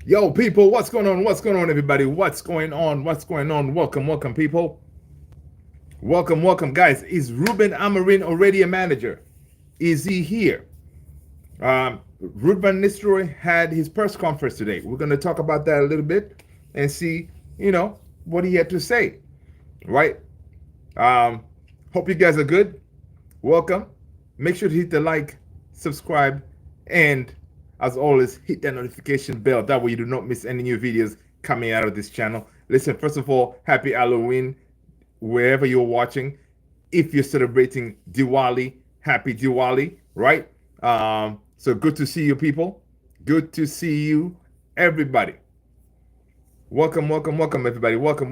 Yo, people, what's going on? What's going on, everybody? What's going on? What's going on? Welcome, people. Welcome, guys. Is Ruben Amorim already a manager? Is he here? Ruud van Nistelrooy had his press conference today. We're going to talk about that a little bit and see, what he had to say, right? Hope you guys are good. Welcome. Make sure to hit the like, subscribe, and as always, hit that notification bell. That way you do not miss any new videos coming out of this channel. Listen, first of all, happy Halloween wherever you're watching. If you're celebrating Diwali, happy Diwali, right? So good to see you, people. Good to see you, everybody. Welcome, everybody. Welcome.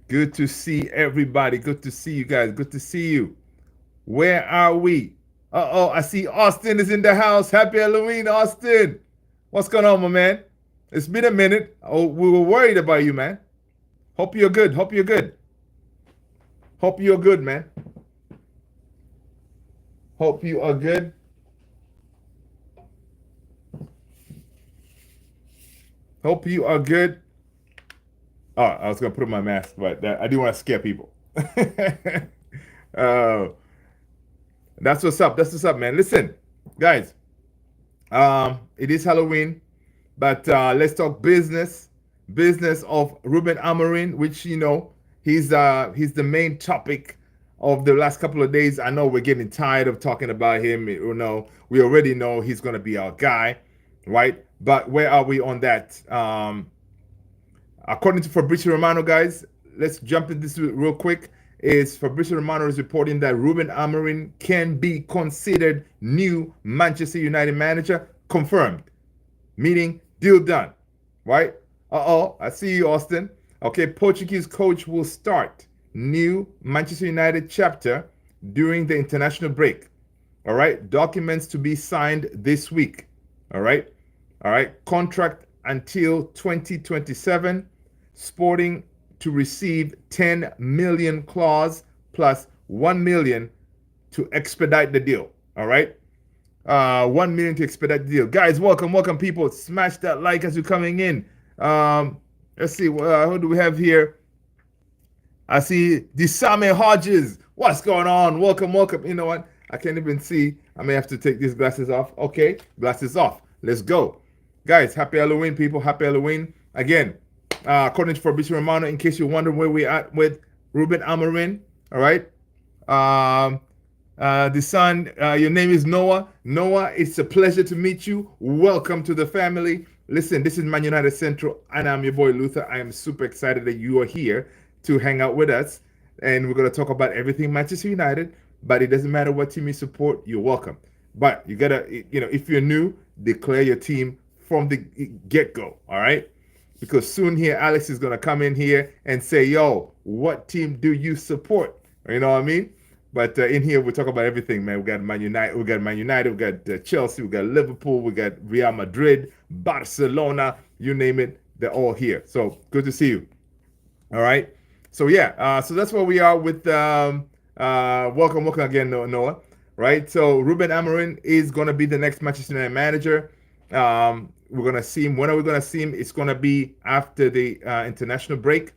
Good to see everybody. Good to see you guys. Good to see you. Where are we? Uh-oh, I see Austin is in the house. Happy Halloween, Austin. What's going on, my man? It's been a minute. Oh, we were worried about you, man. Hope you're good. Hope you're good, man. Hope you are good. Hope you are good. Oh, I was going to put on my mask, but I do want to scare people. uh, That's what's up. That's what's up, man. Listen, guys. It is Halloween, but let's talk business. Business of Ruben Amorim, which he's the main topic of the last couple of days. I know we're getting tired of talking about him. We already know he's gonna be our guy, right? But where are we on that? According to Fabrizio Romano, guys, let's jump into this real quick. Is Fabrizio Romano is reporting that Ruben Amorim can be considered new Manchester United manager. Confirmed. Meaning, deal done. Right? I see you, Austin. Okay, Portuguese coach will start new Manchester United chapter during the international break. All right? Documents to be signed this week. All right? Contract until 2027. Sporting to receive 10 million clause plus 1 million to expedite the deal. All right. 1 million to expedite the deal. Guys, welcome, people. Smash that like as you're coming in. Let's see. Who do we have here? I see Disame Hodges. What's going on? Welcome. You know what? I can't even see. I may have to take these glasses off. Okay, glasses off. Let's go. Guys, happy Halloween, people. Happy Halloween. Again, according to Fabrizio Romano, in case you're wondering where we're at with Ruben Amorim, all right? The son, your name is Noah. Noah, it's a pleasure to meet you. Welcome to the family. Listen, this is Man United Central, and I'm your boy Luther. I am super excited that you are here to hang out with us, and we're going to talk about everything Manchester United, but it doesn't matter what team you support, you're welcome. But you got to, if you're new, declare your team from the get-go, all right? Because soon here, Alex is going to come in here and say, yo, what team do you support? You know what I mean? But in here, we talk about everything, man. We got Man United, we got Chelsea, we got Liverpool, we got Real Madrid, Barcelona, you name it, they're all here. So good to see you. All right. So yeah, so that's where we are with welcome again, Noah. Right. So Ruben Amorim is going to be the next Manchester United manager. We're going to see him. When are we going to see him? It's going to be after the international break,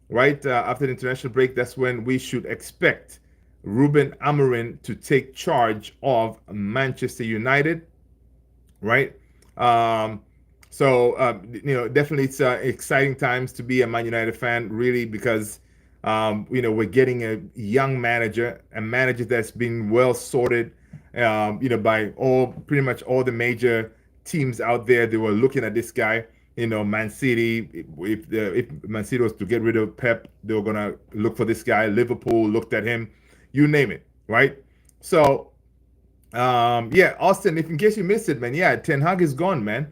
right? After the international break, that's when we should expect Ruben Amorim to take charge of Manchester United, right? Definitely it's exciting times to be a Man United fan, really, because we're getting a young manager, a manager that's been well sorted, by pretty much all the major teams out there. They were looking at this guy. Man City. If Man City was to get rid of Pep, they were gonna look for this guy. Liverpool looked at him. You name it, right? So, Austin. If in case you missed it, man, Ten Hag is gone, man.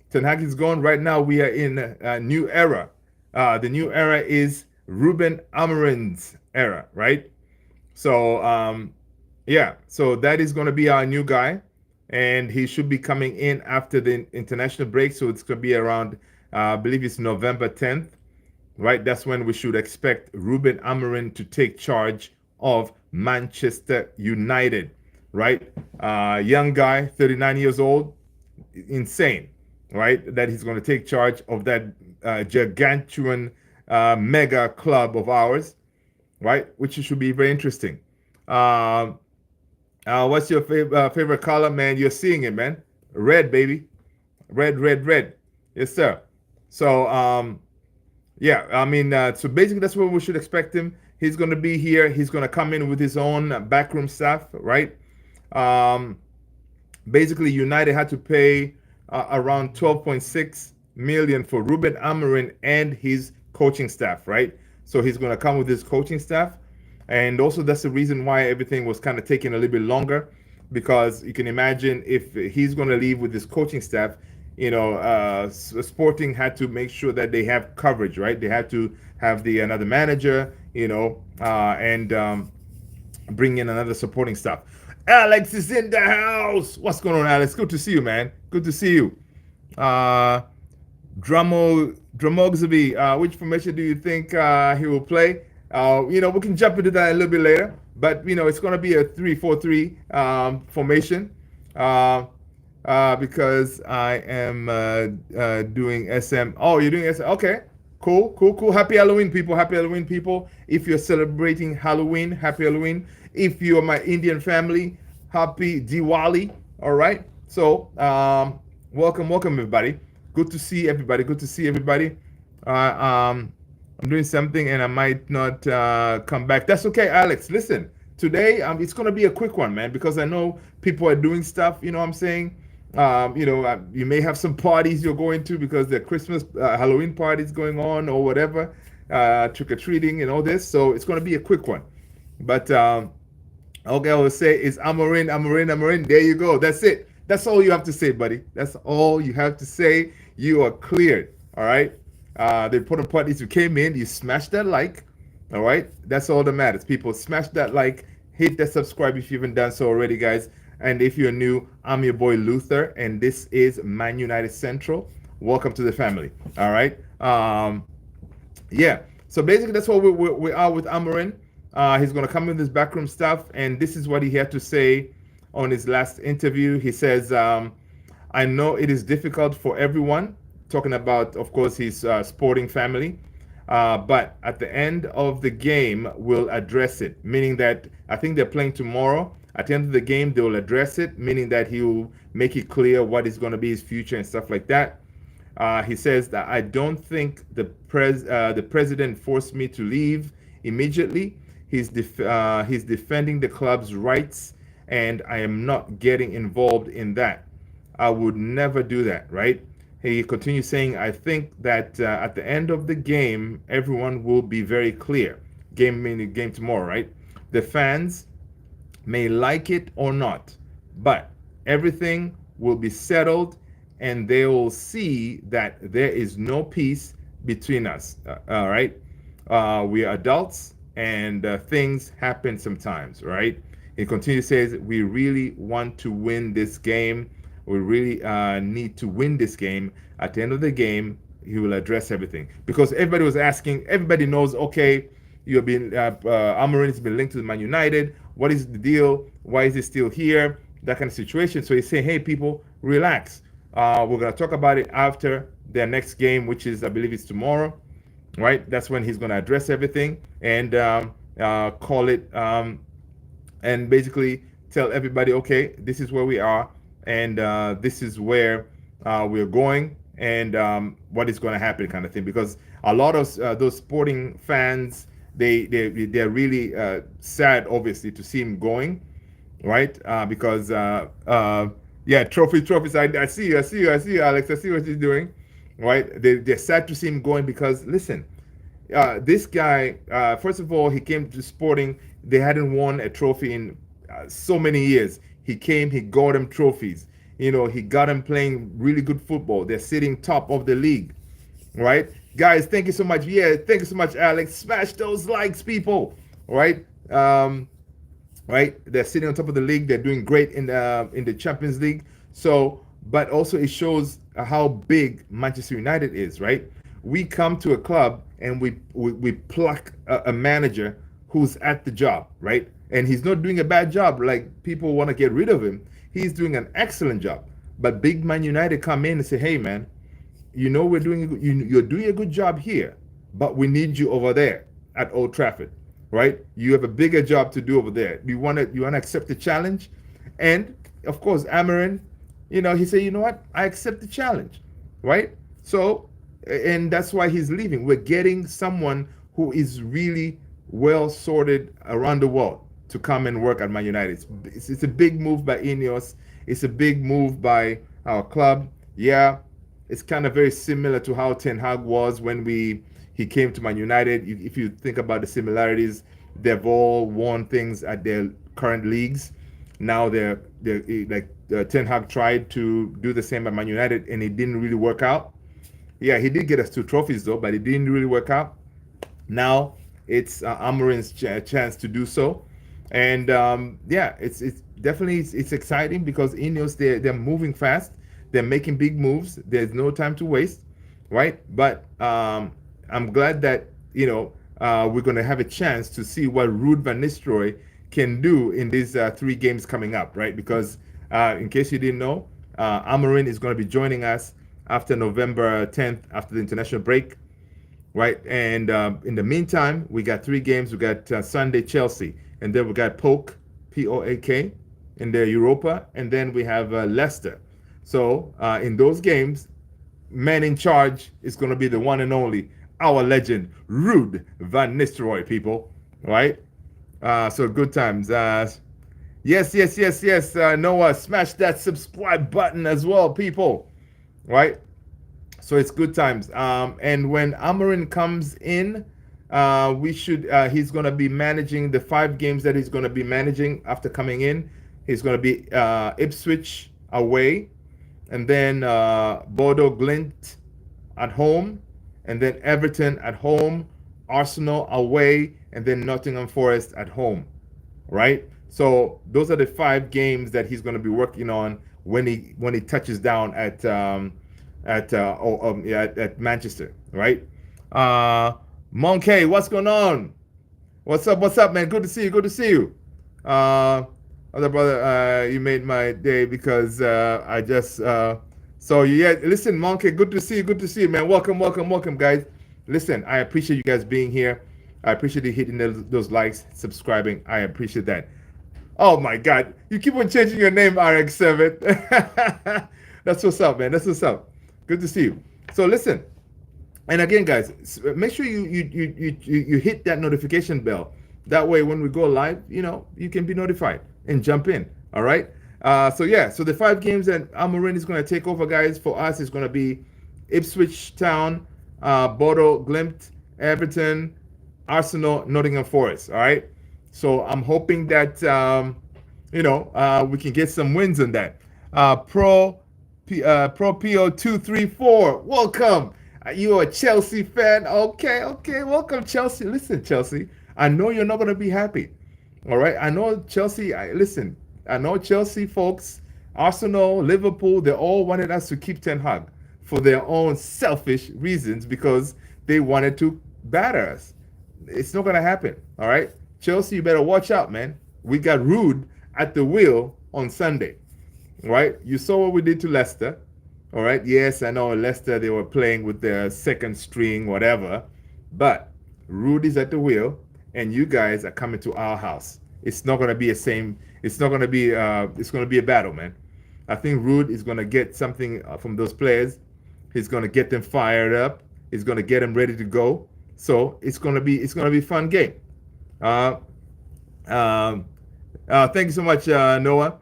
Ten Hag is gone. Right now, we are in a new era. The new era is Ruben Amorim's era, right? So, so that is going to be our new guy, and he should be coming in after the international break. So it's going to be around, I believe it's November 10th, right? That's when we should expect Ruben Amorim to take charge of Manchester United, right? Young guy, 39 years old, insane, right? That he's going to take charge of that gargantuan mega club of ours, right? Which should be very interesting. Um, what's your favorite color, man? You're seeing it, man. Red, baby. Red, red, red. Yes, sir. So, yeah, I mean, so basically that's what we should expect him. He's going to be here. He's going to come in with his own backroom staff, right? Um, Basically, United had to pay around 12.6 million for Ruben Amorim and his coaching staff, right? So he's going to come with his coaching staff, and also that's the reason why everything was kind of taking a little bit longer, because you can imagine if he's going to leave with his coaching staff, Sporting had to make sure that they have coverage, right? They had to have the another manager, and bring in another supporting staff. Alex is in the house. What's going on, Alex? Good to see you, man. Good to see you. Dramogsby, which formation do you think he will play? We can jump into that a little bit later, but it's going to be a 3-4-3 formation, because I am doing SM. Oh, you're doing SM? Okay, cool. Happy Halloween, people. Happy Halloween, people. If you're celebrating Halloween, happy Halloween. If you're my Indian family, happy Diwali. All right. So, welcome, everybody. Good to see everybody. I'm doing something and I might not come back. That's okay, Alex. Listen, today it's gonna be a quick one, man, because I know people are doing stuff. You know what I'm saying? You may have some parties you're going to because the Christmas, Halloween parties going on or whatever, trick or treating and all this. So it's gonna be a quick one. But okay, I will say is Amorim. There you go. That's it. That's all you have to say, buddy. That's all you have to say. You are cleared. All right. The important part is you came in, you smashed that like. All right. That's all that matters. People, smash that like, hit that subscribe if you haven't done so already, guys. And if you're new, I'm your boy Luther, and this is Man United Central. Welcome to the family. All right. Yeah. So basically, that's what we are with Amorim. He's going to come with his backroom stuff, and this is what he had to say on his last interview. He says, I know it is difficult for everyone, talking about, of course, his sporting family, but at the end of the game, we'll address it, meaning that I think they're playing tomorrow. At the end of the game, they will address it, meaning that he will make it clear what is going to be his future and stuff like that. He says that I don't think the president forced me to leave immediately. He's defending the club's rights, and I am not getting involved in that. I would never do that, right? He continues saying, I think that at the end of the game, everyone will be very clear. Game meaning game tomorrow, right? The fans may like it or not, but everything will be settled, and they will see that there is no peace between us. All right? We are adults, and things happen sometimes, right? He continues, says, we really want to win this game. We really need to win this game. At the end of the game, he will address everything. Because everybody was asking, everybody knows, okay, you've been, Amorim has been linked to Man United. What is the deal? Why is he still here? That kind of situation. So he's saying, hey, people, relax. We're going to talk about it after their next game, which is, I believe it's tomorrow, right? That's when he's going to address everything and call it, and basically tell everybody, okay, this is where we are, and this is where we're going, and what is going to happen, kind of thing. Because a lot of those sporting fans, they're really sad, obviously, to see him going, right? Because yeah, trophies. I see you, Alex. I see what you're doing, right? They're sad to see him going because, listen, this guy, first of all, he came to Sporting. They hadn't won a trophy in so many years. He came, he got them trophies. He got them playing really good football. They're sitting top of the league, right? Guys, thank you so much. Yeah, thank you so much, Alex. Smash those likes, people. Right? Right? They're sitting on top of the league. They're doing great in the Champions League. So, but also it shows how big Manchester United is, right? We come to a club and we pluck a manager who's at the job, right? And he's not doing a bad job like people want to get rid of him. He's doing an excellent job. But big Man United come in and say, hey man, you're doing a good job here, but we need you over there at Old Trafford, right? You have a bigger job to do over there. You want to accept the challenge? And of course, Amorim, he said, you know what? I accept the challenge, right? So, and that's why he's leaving. We're getting someone who is really well sorted around the world to come and work at Man United. It's a big move by Ineos. It's a big move by our club. Yeah, it's kind of very similar to how Ten Hag was when he came to Man United. If you think about the similarities, they've all won things at their current leagues. Now they're like Ten Hag tried to do the same at Man United, and it didn't really work out. Yeah, he did get us 2 trophies though, but it didn't really work out. Now it's Amorim's chance to do so, and yeah, it's definitely it's exciting because Ineos they're moving fast, they're making big moves. There's no time to waste, right? But I'm glad that we're going to have a chance to see what Ruud van Nistelrooy can do in these 3 games coming up, right? Because in case you didn't know, Amorim is going to be joining us after November 10th, after the international break, right? And in the meantime, we got 3 games. We got Sunday Chelsea, and then we got P-O-A-K in the Europa, and then we have Leicester. So in those games, man in charge is going to be the one and only, our legend, Ruud van Nistelrooy, people, right? So good times. Yes. Noah, smash that subscribe button as well, people, right? So it's good times. And when Amorim comes in, he's going to be managing the 5 games that he's going to be managing after coming in. He's going to be Ipswich away, and then Bodo Glimt at home, and then Everton at home, Arsenal away, and then Nottingham Forest at home, right? So those are the 5 games that he's going to be working on when he touches down at Manchester, right? Monkey, what's going on? What's up, man? Good to see you. Other brother, you made my day because I just saw you. Yeah, listen, Monkey, good to see you, man. Welcome, guys. Listen, I appreciate you guys being here. I appreciate you hitting those likes, subscribing. I appreciate that. Oh my God, you keep on changing your name, RX7. That's what's up, man. That's what's up. Good to see you. So listen, and again, guys, make sure you hit that notification bell. That way, when we go live, you can be notified and jump in. All right. So the 5 games that Amorim is going to take over, guys, for us is going to be Ipswich Town, Bodo Glimt, Everton, Arsenal, Nottingham Forest. All right. So I'm hoping that we can get some wins on that. Pro PO234, welcome. You a Chelsea fan? Okay, welcome, Chelsea. Listen, Chelsea, I know you're not going to be happy. All right, I know Chelsea. I know Chelsea folks, Arsenal, Liverpool, they all wanted us to keep Ten Hag for their own selfish reasons because they wanted to batter us. It's not going to happen. All right, Chelsea, you better watch out, man. We got Ruud at the wheel on Sunday. Right? You saw what we did to Leicester. All right. Yes, I know Leicester, they were playing with their second string, whatever. But Ruud is at the wheel, and you guys are coming to our house. It's not going to be the same. It's not going to be, it's going to be a battle, man. I think Ruud is going to get something from those players. He's going to get them fired up. He's going to get them ready to go. So it's going to be a fun game. Thank you so much, Noah.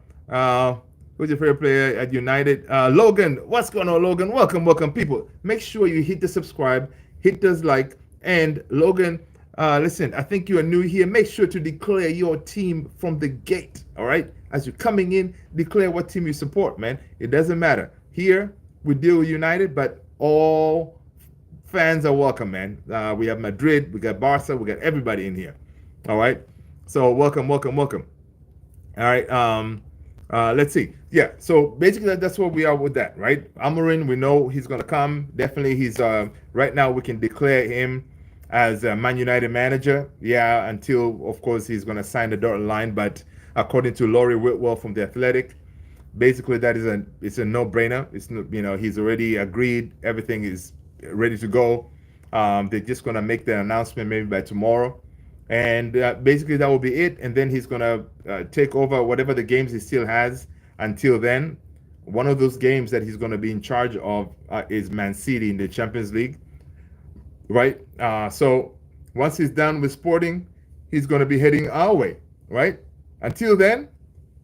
Who's your favorite player at United? Logan, what's going on, Logan? Welcome, people. Make sure you hit the subscribe, hit those like, and Logan, listen, I think you are new here. Make sure to declare your team from the gate, all right? As you're coming in, declare what team you support, man. It doesn't matter. Here, we deal with United, but all fans are welcome, man. We have Madrid, we got Barca, we got everybody in here, all right? So welcome. All right, let's see. Yeah, so basically that's where we are with that, right? Amorim, we know he's going to come. Definitely, he's right now we can declare him as a Man United manager. Yeah, until of course he's going to sign the dotted line. But according to Laurie Whitwell from the Athletic, basically that is a no-brainer. It's he's already agreed. Everything is ready to go. They're just going to make the announcement maybe by tomorrow, and basically that will be it. And then he's going to take over whatever the games he still has until then. One of those games that he's going to be in charge of is Man City in the Champions League, right? So once he's done with Sporting, he's going to be heading our way, right? Until then,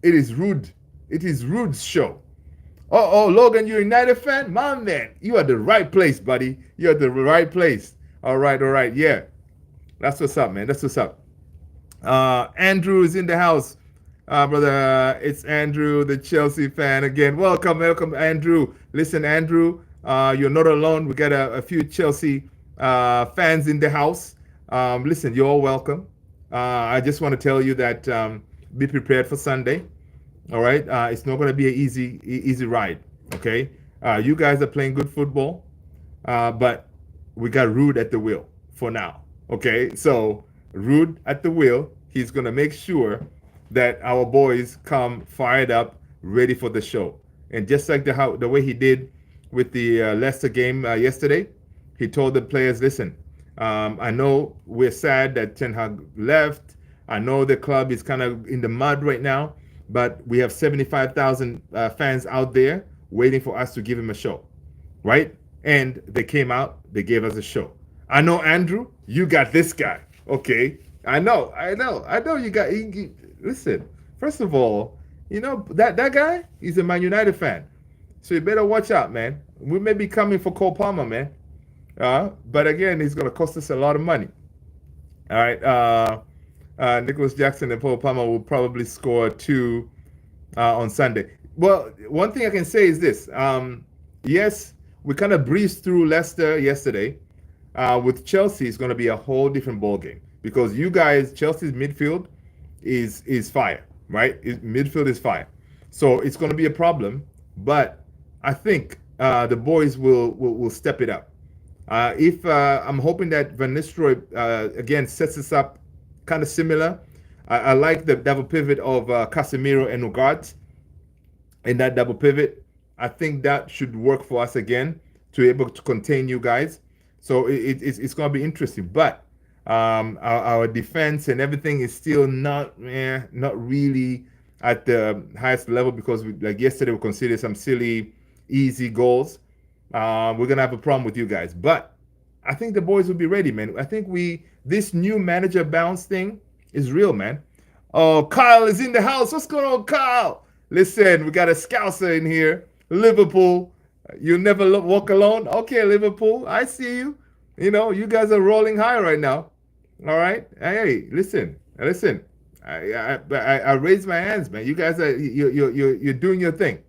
it is Ruud. It is Ruud's show. Oh, Logan, you're a United fan? My man, you are the right place, buddy. You're at the right place. All right. Yeah. That's what's up, man. That's what's up. Andrew is in the house. Brother, it's Andrew, the Chelsea fan again. Welcome, Andrew. Listen, Andrew, you're not alone. We got a few Chelsea fans in the house. Listen, you're all welcome. I just want to tell you that be prepared for Sunday. All right, it's not going to be an easy ride. Okay, you guys are playing good football, but we got Ruud at the wheel for now. Okay, so Ruud at the wheel. He's going to make sure that our boys come fired up, ready for the show. And just like the way he did with the Leicester game yesterday, he told the players, listen, I know we're sad that Ten Hag left. I know the club is kind of in the mud right now, but we have 75,000 fans out there waiting for us to give him a show, right? And they came out, they gave us a show. I know, Andrew, you got this guy. Okay, I know you got. Listen, first of all, that guy, he's a Man United fan, so you better watch out, man. We may be coming for Cole Palmer, man. But again, he's going to cost us a lot of money. All right. Nicholas Jackson and Paul Palmer will probably score 2 on Sunday. Well, one thing I can say is this. Yes, we kind of breezed through Leicester yesterday. With Chelsea, it's going to be a whole different ballgame because you guys, Chelsea's midfield is fire, right? Midfield is fire. So it's going to be a problem, but I think the boys will step it up. If I'm hoping that Van Nistelrooy again sets us up kind of similar. I like the double pivot of Casemiro and Ugarte in that double pivot. I think that should work for us again to be able to contain you guys. So it's going to be interesting. But our defense and everything is still not really at the highest level because like yesterday we considered some silly, easy goals. We're going to have a problem with you guys. But I think the boys will be ready, man. I think this new manager bounce thing is real, man. Oh, Kyle is in the house. What's going on, Kyle? Listen, we got a Scouser in here. Liverpool. You never walk alone. Okay, Liverpool. I see you. You guys are rolling high right now. All right. Hey, listen. I raise my hands, man. You guys are you're doing your thing.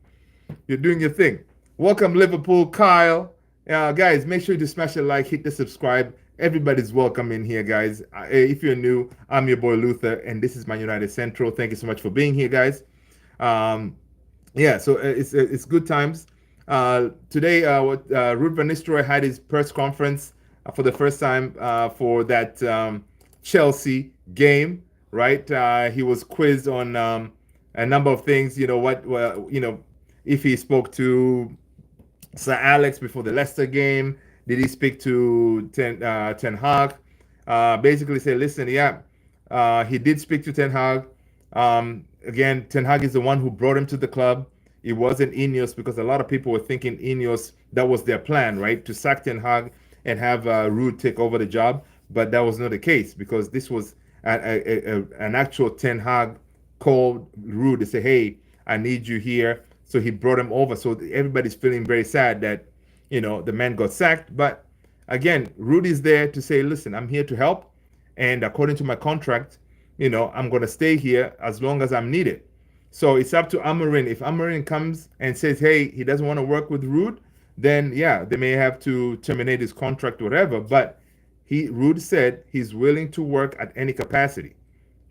You're doing your thing. Welcome, Liverpool, Kyle. Guys, make sure to smash a like, hit the subscribe. Everybody's welcome in here, guys. If you're new, I'm your boy Luther, and this is Man United Central. Thank you so much for being here, guys. So it's good times. Today, Ruud van Nistelrooy had his press conference for the first time for that Chelsea game, right? He was quizzed on a number of things. If he spoke to Sir Alex before the Leicester game. Did he speak to Ten Hag? Basically say, listen, he did speak to Ten Hag. Again, Ten Hag is the one who brought him to the club. It wasn't Ineos because a lot of people were thinking Ineos, that was their plan, right? To sack Ten Hag and have Ruud take over the job. But that was not the case because this was an actual Ten Hag called Ruud to say, hey, I need you here. So he brought him over. So everybody's feeling very sad that, the man got sacked. But again, Ruud is there to say, listen, I'm here to help. And according to my contract, I'm going to stay here as long as I'm needed. So it's up to Amorim. If Amorim comes and says, hey, he doesn't want to work with Ruud, then they may have to terminate his contract or whatever. But Ruud said he's willing to work at any capacity,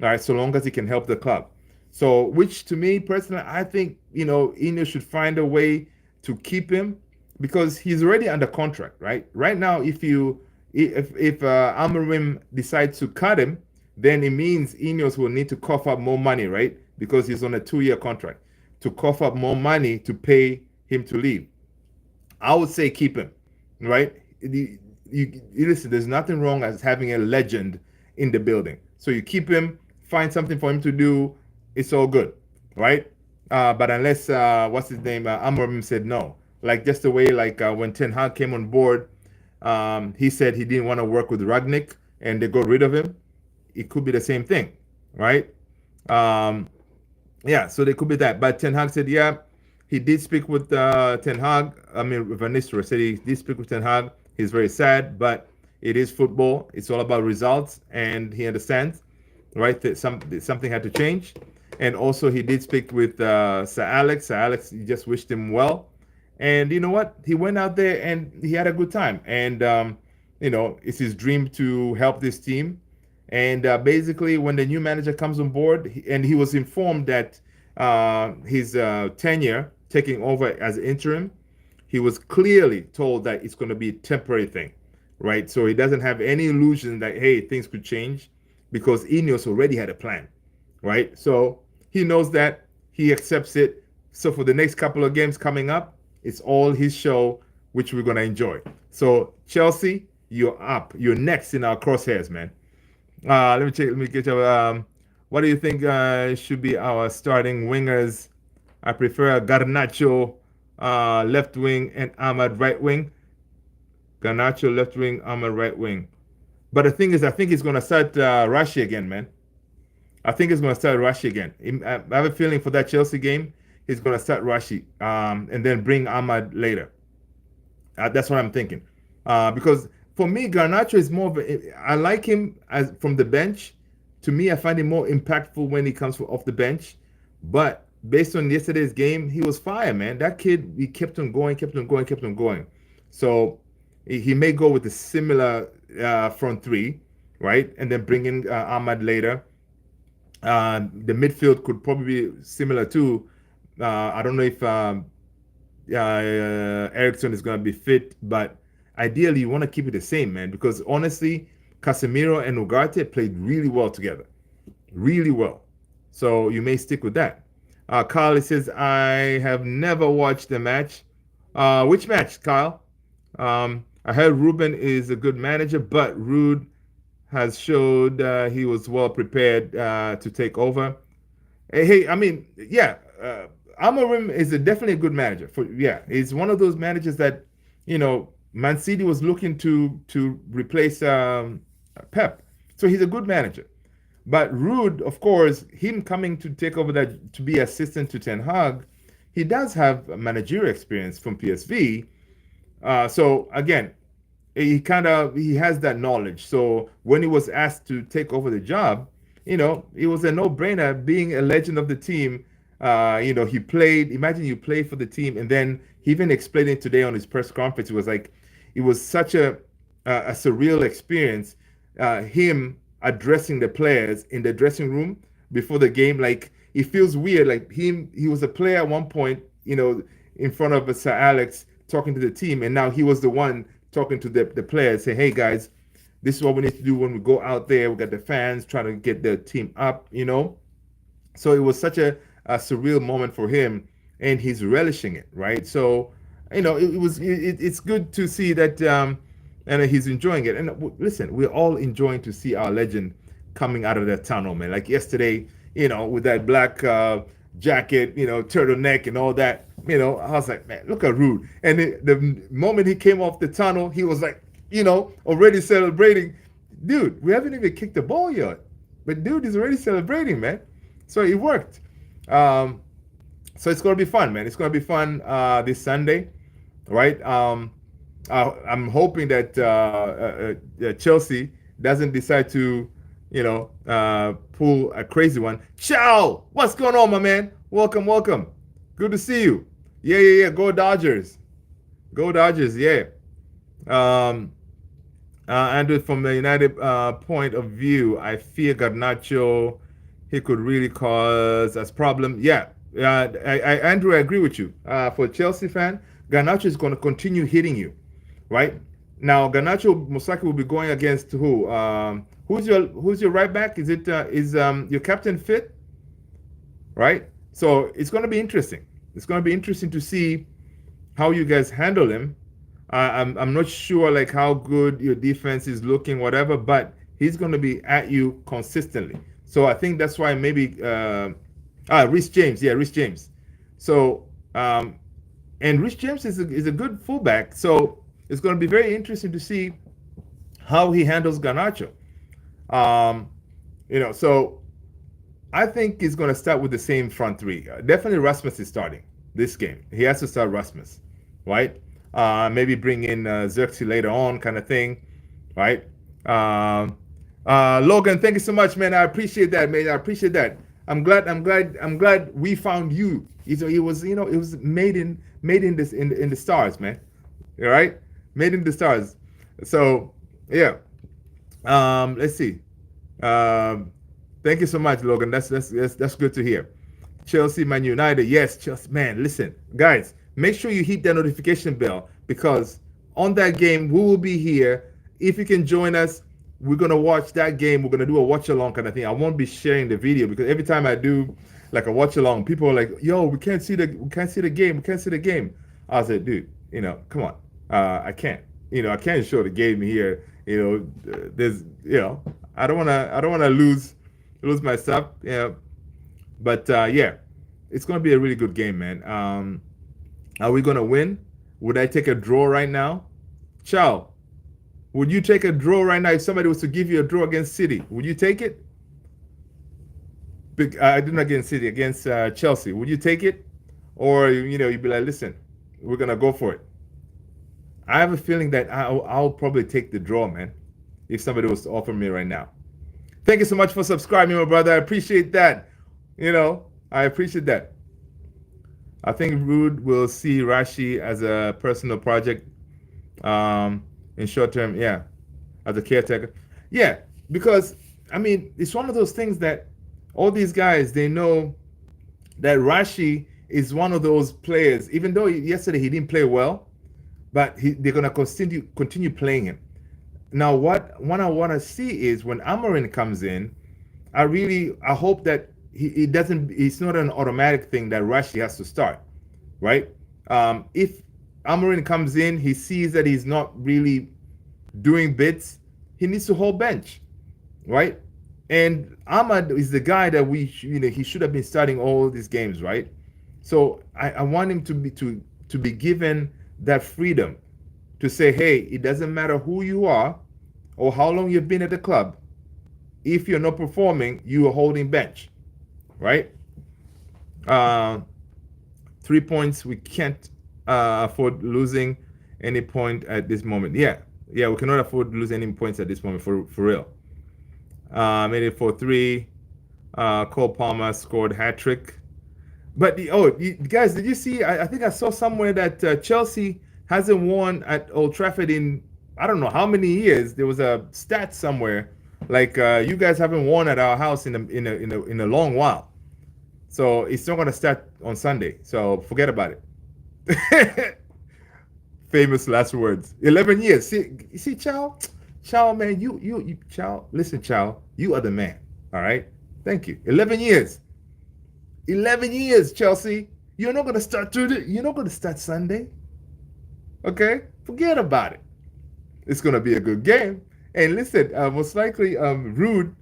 all right, so long as he can help the club. So, which to me personally, I think, Ineos should find a way to keep him because he's already under contract, right? Right now, if If Amorim decides to cut him, then it means Ineos will need to cough up more money, right? Because he's on a 2-year contract, to cough up more money to pay him to leave. I would say keep him, right? Listen, there's nothing wrong as having a legend in the building. So you keep him, find something for him to do. It's all good, right? But unless what's his name, Amorim said no. Like just the way like when Ten Hag came on board, he said he didn't want to work with Ragnick, and they got rid of him. It could be the same thing, right? Um, yeah, so there could be that. But Ten Hag said, yeah, he did speak with Ten Hag. I mean, Van Nistelrooy said he did speak with Ten Hag. He's very sad, but it is football. It's all about results, and he understands, right? That something had to change. And also, he did speak with Sir Alex. Sir Alex, he just wished him well. And you know what? He went out there and he had a good time. And, it's his dream to help this team. And basically, when the new manager comes on board, and he was informed that his tenure taking over as interim, he was clearly told that it's going to be a temporary thing, right? So he doesn't have any illusion that, hey, things could change, because Ineos already had a plan, right? So he knows that, he accepts it. So for the next couple of games coming up, it's all his show, which we're going to enjoy. So Chelsea, you're up. You're next in our crosshairs, man. Let me check. Let me get you. What do you think should be our starting wingers? I prefer Garnacho left wing and Ahmad right wing. Garnacho left wing, Ahmad right wing. But the thing is, I think he's going to start Rashi again, man. I think he's going to start Rashi again. I have a feeling for that Chelsea game, he's going to start Rashi and then bring Ahmad later. That's what I'm thinking. Because for me, Garnacho is more of I like him as from the bench. To me, I find him more impactful when he comes off the bench. But based on yesterday's game, he was fire, man. That kid, he kept on going, kept on going, kept on going. So he may go with a similar front three, right? And then bring in Ahmad later. The midfield could probably be similar too. I don't know if Ericsson is going to be fit, but ideally you want to keep it the same, man, because honestly, Casemiro and Ugarte played really well together. Really well. So you may stick with that. Kyle says, I have never watched the match. Which match, Kyle? I heard Ruben is a good manager, but Ruud has showed he was well prepared to take over. Hey, I mean, yeah, Amorim is definitely a good manager. He's one of those managers that, Man City was looking to replace Pep. So he's a good manager. But Ruud, of course, him coming to take over that to be assistant to Ten Hag, he does have managerial experience from PSV. So again, he has that knowledge. So when he was asked to take over the job, it was a no-brainer. Being a legend of the team, he played. Imagine you play for the team, and then he even explained it today on his press conference. It was such a surreal experience. Him addressing the players in the dressing room before the game, like it feels weird. Like he was a player at one point, in front of Sir Alex talking to the team, and now he was the one talking to the players, saying, "Hey guys, this is what we need to do when we go out there. We got the fans trying to get the team up." So it was such a surreal moment for him, and he's relishing it, right? So it's good to see that. And he's enjoying it. And listen, we're all enjoying to see our legend coming out of that tunnel, man. Like yesterday, with that black jacket, turtleneck and all that, I was like, man, look at Ruud. And the moment he came off the tunnel, he was like, already celebrating. Dude, we haven't even kicked the ball yet. But dude is already celebrating, man. So it worked. So it's going to be fun, man. It's going to be fun this Sunday, right? I'm hoping that Chelsea doesn't decide to, pull a crazy one. Ciao! What's going on, my man? Welcome. Good to see you. Yeah. Go Dodgers. Go Dodgers, yeah. Andrew, from the United point of view, I fear Garnacho, he could really cause us problem. Yeah, Andrew, I agree with you. For a Chelsea fan, Garnacho is going to continue hitting you. Right? Now Garnacho most likely will be going against who? Who's your right back? Is your captain fit? Right. So it's going to be interesting. It's going to be interesting to see how you guys handle him. I'm not sure like how good your defense is looking, whatever, but he's going to be at you consistently. So I think that's why maybe Rhys James, yeah, Rhys James. So and Rhys James is a good fullback. So it's going to be very interesting to see how he handles Garnacho. Um, so I think he's going to start with the same front three. Definitely Rasmus is starting this game. He has to start Rasmus, right? Maybe bring in Xerxes later on, kind of thing, right? Logan, thank you so much, man. I appreciate that, man. I appreciate that. I'm glad we found you. It was made in the stars, man. All right, made in the stars. So yeah. Let's see. Thank you so much, Logan. That's good to hear. Chelsea, Man United. Yes, Chelsea. Man, listen, guys, make sure you hit that notification bell because on that game we will be here. If you can join us, we're gonna watch that game. We're gonna do a watch along kind of thing. I won't be sharing the video because every time I do like a watch along, people are like, "Yo, we can't see the game. We can't see the game." I said, "Dude, come on. I can't. I can't show the game here. There's, I don't wanna lose my stuff. Yeah, but yeah, it's gonna be a really good game, man. Are we gonna win? Would I take a draw right now? Chow, would you take a draw right now if somebody was to give you a draw against City? Would you take it? I didn't against City, against Chelsea. Would you take it, or you'd be like, listen, we're gonna go for it. I have a feeling that I'll probably take the draw, man, if somebody was to offer me right now. Thank you so much for subscribing, my brother. I appreciate that. I appreciate that. I think Ruud will see Rashi as a personal project in short term, yeah, as a caretaker. Yeah, because, it's one of those things that all these guys, they know that Rashi is one of those players, even though yesterday he didn't play well, but they're going to continue playing him. Now, what I want to see is when Amorim comes in, I hope that it's not an automatic thing that Rashi has to start, right? If Amorim comes in, he sees that he's not really doing bits, he needs to hold bench, right? And Ahmad is the guy that he should have been starting all these games, right? So I want him to be given that freedom to say, hey, it doesn't matter who you are or how long you've been at the club. If you're not performing, you are holding bench, right? 3 points. We can't afford losing any point at this moment. Yeah, we cannot afford to lose any points at this moment for real. Made it 4-3. Cole Palmer scored hat trick. But guys, did you see? I think I saw somewhere that Chelsea hasn't won at Old Trafford in I don't know how many years. There was a stat somewhere like you guys haven't won at our house in a long while. So it's not going to start on Sunday. So forget about it. Famous last words. 11 years. See, Chow, man, you, Chow. Listen, Chow, you are the man. All right. Thank you. 11 years. 11 years, Chelsea. You're not going to start You're not going to start Sunday. Okay? Forget about it. It's going to be a good game. And listen, most likely, Ruud,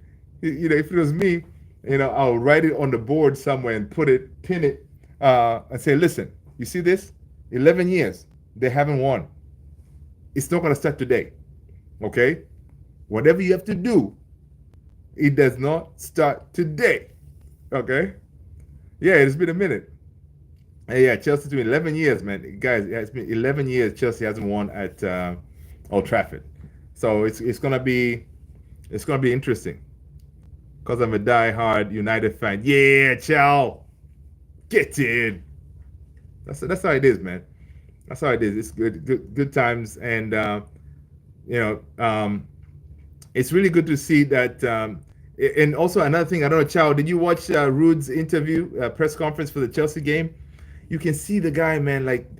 if it was me, I'll write it on the board somewhere and pin it, and say, listen, you see this? 11 years, they haven't won. It's not going to start today. Okay? Whatever you have to do, it does not start today. Okay? Yeah, it's been a minute. And yeah, Chelsea's been 11 years, man. Guys, it's been 11 years Chelsea hasn't won at Old Trafford. So it's gonna be interesting. Because I'm a die-hard United fan. Yeah, Chow. Get in. That's how it is, man. That's how it is. It's good times, and it's really good to see that. And also another thing, I don't know, Chow, did you watch Ruud's interview, press conference for the Chelsea game? You can see the guy, man, like,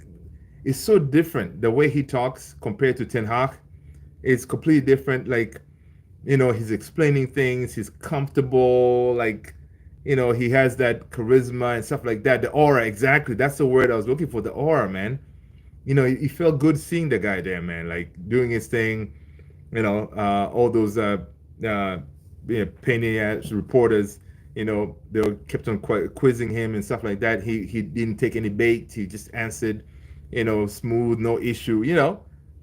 it's so different the way he talks compared to Ten Hag. is completely different. Like, he's explaining things, he's comfortable, like, he has that charisma and stuff like that. The aura, exactly. That's the word I was looking for, the aura, man. You felt good seeing the guy there, man, like doing his thing. All those painting ass reporters, they kept on quizzing him and stuff like that. He didn't take any bait. He just answered, smooth, no issue,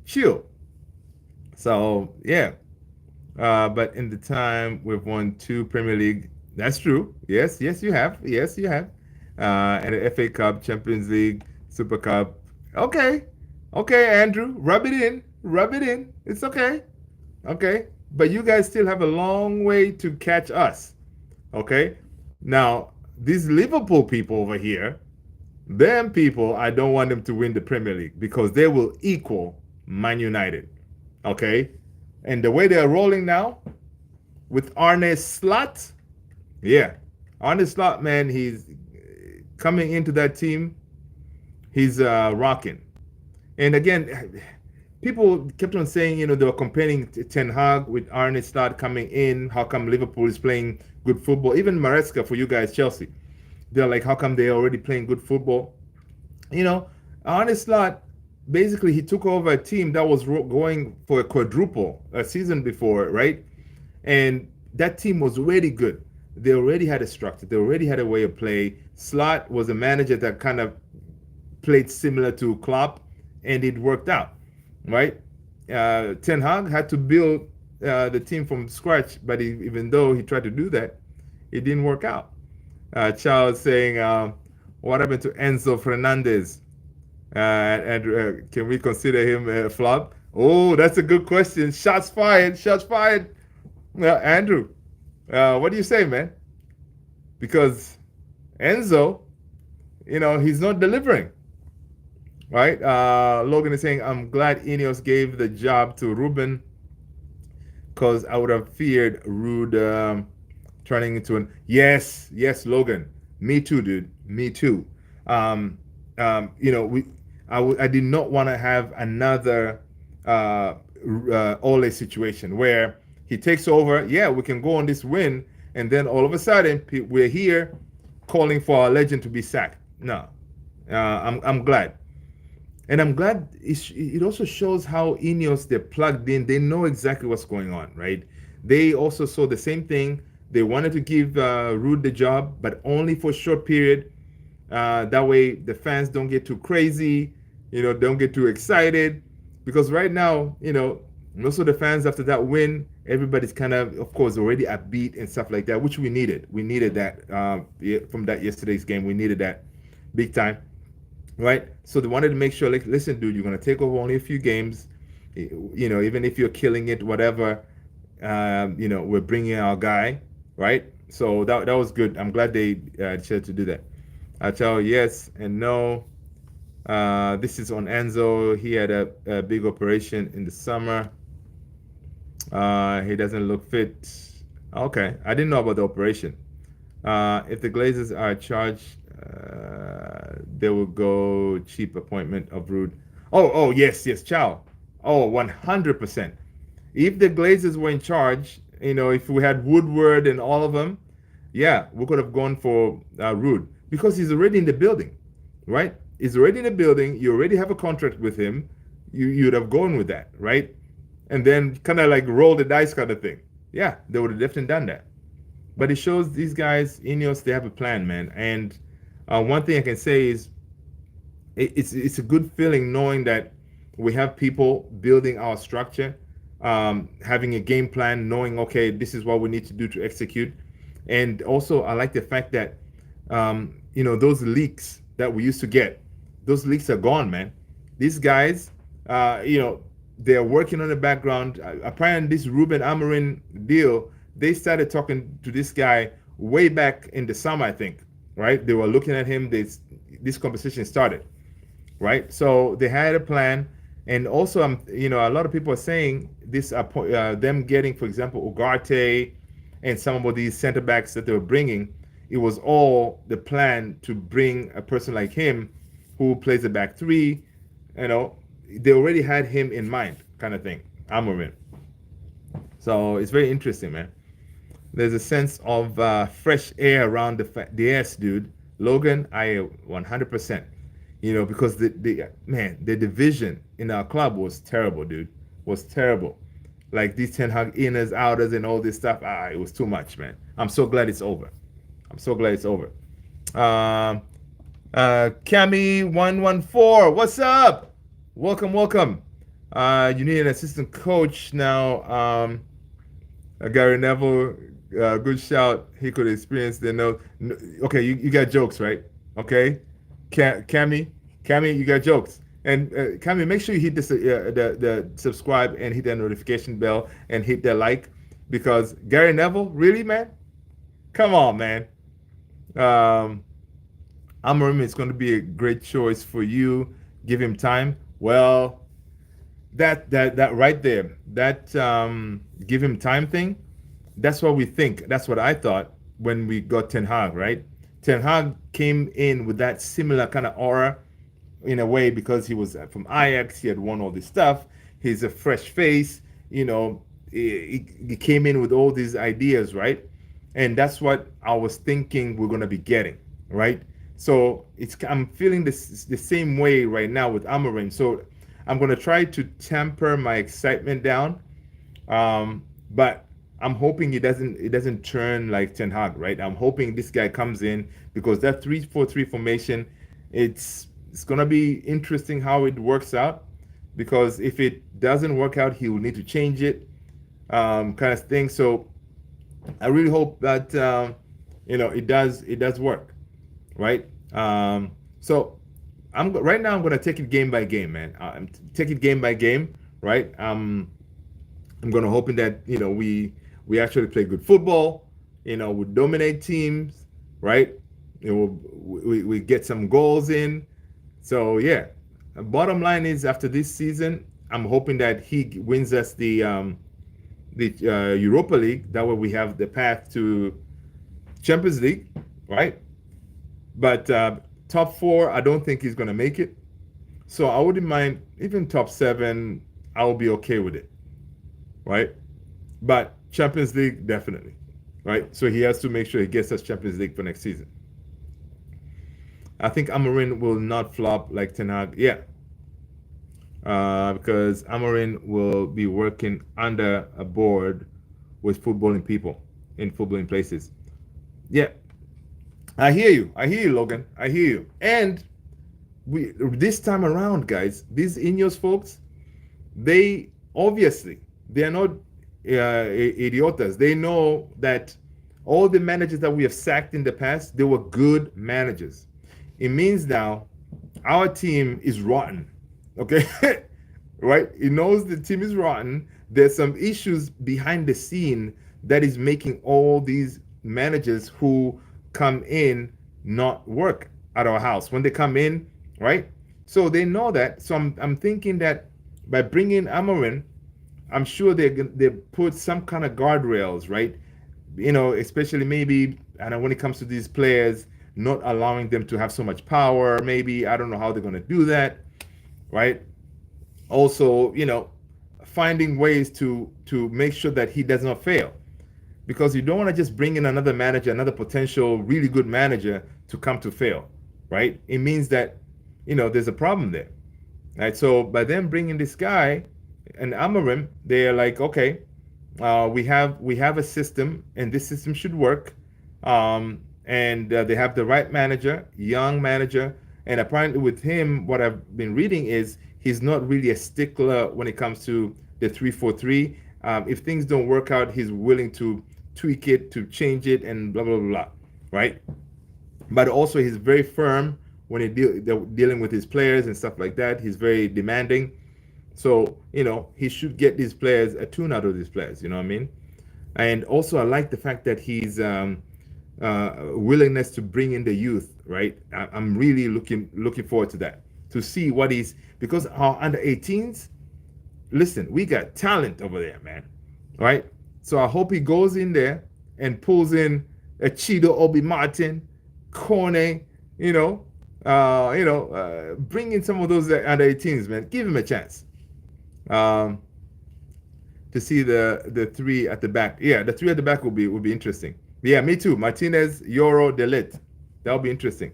chill. So yeah, but in the time we've won 2 Premier League. That's true. Yes, yes, you have. Yes, you have. And the FA Cup, Champions League, Super Cup. Okay, okay, Andrew, rub it in. Rub it in. It's okay. Okay, but you guys still have a long way to catch us. Okay, now these Liverpool people over here, them people, I don't want them to win the Premier League because they will equal Man United. Okay, and the way they're rolling now with Arne Slot, yeah, Arne Slot, man, he's coming into that team. He's rocking. And again, people kept on saying, they were comparing Ten Hag with Arne Slot coming in. How come Liverpool is playing good football? Even Maresca for you guys, Chelsea. They're like, how come they're already playing good football? Arne Slot, basically, he took over a team that was going for a quadruple a season before, right? And that team was already good. They already had a structure. They already had a way of play. Slot was a manager that kind of played similar to Klopp, and it worked out, right? Ten Hag had to build the team from scratch, but even though he tried to do that, it didn't work out. Charles saying, what happened to Enzo Fernandez? And can we consider him a flop? Oh, that's a good question. Shots fired. Shots fired. Andrew, what do you say, man? Because Enzo, he's not delivering. Right? Logan is saying, I'm glad Ineos gave the job to Ruben because I would have feared Ruud turning into an. Yes, yes, Logan. Me too, dude. Me too. I did not want to have another Ole situation where he takes over. Yeah, we can go on this win, and then all of a sudden we're here calling for our legend to be sacked. No, I'm glad. And I'm glad it also shows how Ineos, they're plugged in. They know exactly what's going on, right? They also saw the same thing. They wanted to give Ruud the job, but only for a short period. That way the fans don't get too crazy, don't get too excited. Because right now, most of the fans after that win, everybody's kind of course, already upbeat and stuff like that, which we needed. We needed that from that yesterday's game. We needed that big time. Right, so they wanted to make sure, like, listen, dude, you're gonna take over only a few games. Even if you're killing it, whatever. We're bringing our guy, right? So that was good. I'm glad they decided to do that. I tell yes and no. This is on Enzo. He had a big operation in the summer. He doesn't look fit. Okay, I didn't know about the operation. If the Glazers are charged, they will go cheap appointment of Ruud. Oh, yes, Chow. Oh, 100%. If the Glazers were in charge, if we had Woodward and all of them, yeah, we could have gone for Ruud because he's already in the building, right? He's already in the building. You already have a contract with him. You'd have gone with that, right? And then kind of like roll the dice kind of thing. Yeah, they would have definitely done that. But it shows these guys, Ineos, they have a plan, man. And one thing I can say is it's a good feeling knowing that we have people building our structure, having a game plan, knowing, okay, this is what we need to do to execute. And also, I like the fact that, those leaks that we used to get, those leaks are gone, man. These guys, they're working on the background. Apparently, this Ruben Amorim deal, they started talking to this guy way back in the summer, I think, right? They were looking at him. This conversation started, right? So they had a plan. And also, a lot of people are saying this, them getting, for example, Ugarte and some of these center backs that they were bringing, it was all the plan to bring a person like him who plays the back three. They already had him in mind, kind of thing. Amorim. So it's very interesting, man. There's a sense of fresh air around the S, dude. Logan, I 100%. You know, because the division in our club was terrible, dude. Was terrible. Like these Ten Hag inners, outers, and all this stuff. It was too much, man. I'm so glad it's over. I'm so glad it's over. Um, Cami114, what's up? Welcome, welcome. You need an assistant coach now. Gary Neville, good shout. He could experience the no. Okay, you got jokes, right? Okay, Cammy, you got jokes. And Cammy, make sure you hit the subscribe and hit that notification bell and hit that like, because Gary Neville, really, man, come on, man. Um, Amorim is going to be a great choice for you. Give him time. Well, that right there, that give him time thing, that's what we think. That's what I thought when we got Ten Hag, right? Ten Hag came in with that similar kind of aura in a way because he was from Ajax. He had won all this stuff. He's a fresh face. You know, he came in with all these ideas, right? And that's what I was thinking we're gonna be getting, right? So I'm feeling the same way right now with Amorim. So I'm gonna try to temper my excitement down, but I'm hoping it doesn't turn like Ten Hag, right? I'm hoping this guy comes in because that 3-4-3 formation, it's gonna be interesting how it works out. Because if it doesn't work out, he will need to change it, kind of thing. So I really hope that it does work, right? So right now I'm gonna take it game by game, man. Take it game by game, right? I'm gonna hoping that we actually play good football. We dominate teams, right? We get some goals in. So yeah, bottom line is after this season, I'm hoping that he wins us the Europa League. That way we have the path to Champions League, right? But top four, I don't think he's gonna make it. So I wouldn't mind even top seven. I will be okay with it, right? But Champions League, definitely, right? So he has to make sure he gets us Champions League for next season. I think Amorim will not flop like Ten Hag. Yeah, because Amorim will be working under a board with footballing people in footballing places. Yeah, I hear you. I hear you, Logan. I hear you. And this time around, guys, these Ineos folks, they obviously they are not idiotas. They know that all the managers that we have sacked in the past, they were good managers. It means now our team is rotten. Okay, right? He knows the team is rotten. There's some issues behind the scene that is making all these managers who come in not work at our house when they come in, right? So they know that. So I'm thinking that by bringing Amorim, I'm sure they put some kind of guardrails, right? Especially maybe, and when it comes to these players, not allowing them to have so much power. Maybe I don't know how they're going to do that, right? Also, finding ways to make sure that he does not fail, because you don't want to just bring in another manager, another potential really good manager to come to fail, right? It means that there's a problem there, right? So by them bringing this guy and Amorim, they're like, okay, we have a system, and this system should work. And they have the right manager, young manager, and apparently with him, what I've been reading is he's not really a stickler when it comes to the 3-4-3. If things don't work out, he's willing to tweak it, to change it, and blah blah blah, blah, right? But also he's very firm when they're dealing with his players and stuff like that. He's very demanding. So he should get these players a tune out of these players. You know what I mean? And also I like the fact that he's willingness to bring in the youth, right? I'm really looking forward to that, to see what he's, because our under 18s, listen, we got talent over there, man, right? So I hope he goes in there and pulls in a Chido Obi Martin, Kone, bring in some of those under 18s, man. Give him a chance. to see the three at the back. Yeah, the three at the back will be interesting. Yeah, me too. Martinez, Euro, Delit. That'll be interesting.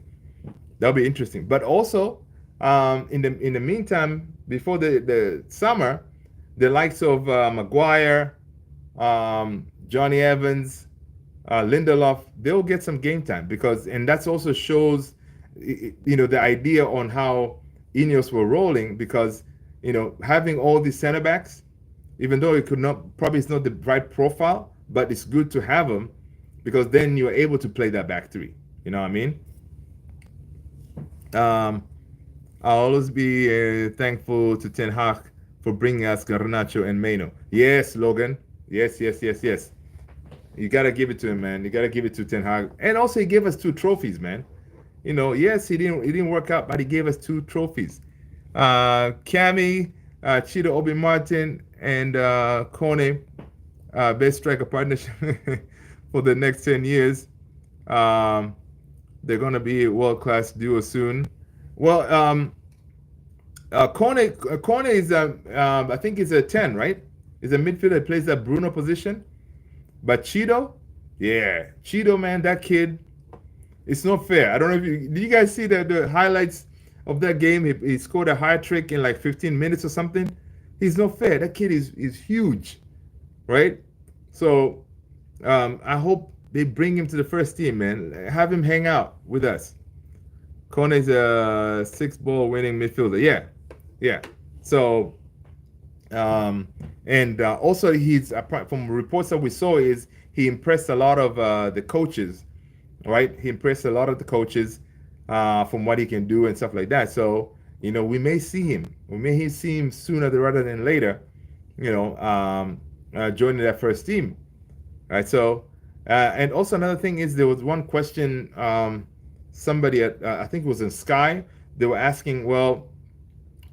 That'll be interesting. But also, in the meantime, before the summer, the likes of Maguire, Johnny Evans, Lindelof, they'll get some game time because, and that's also shows, the idea on how Ineos were rolling because, having all these center backs, even though it could not, probably it's not the right profile, but it's good to have them because then you're able to play that back three. You know what I mean? I'll always be thankful to Ten Hag for bringing us Garnacho and Meno. Yes, Logan. Yes. You gotta give it to him, man. You gotta give it to Ten Hag, and also he gave us 2 trophies, man. Yes, he didn't work out, but he gave us 2 trophies. Cami, Chido Obi Martin, and Kone, best striker partnership for the next 10 years. They're gonna be a world-class duo soon. Well, Kone is I think he's a 10, right? He's a midfielder that plays that Bruno position. But Cheeto, man, that kid, it's not fair. I don't know if did you guys see the highlights of that game? He scored a hat trick in like 15 minutes or something. He's not fair. That kid is huge, right? So I hope they bring him to the first team, man. Have him hang out with us. Kone is a 6-ball winning midfielder. Yeah. So. And also he's from reports that we saw is he impressed a lot of the coaches, right? He impressed a lot of the coaches from what he can do and stuff like that. So we may see him. We may see him sooner rather than later. Joining that first team, right? So and also another thing is there was one question. Somebody at I think it was in Sky. They were asking, well,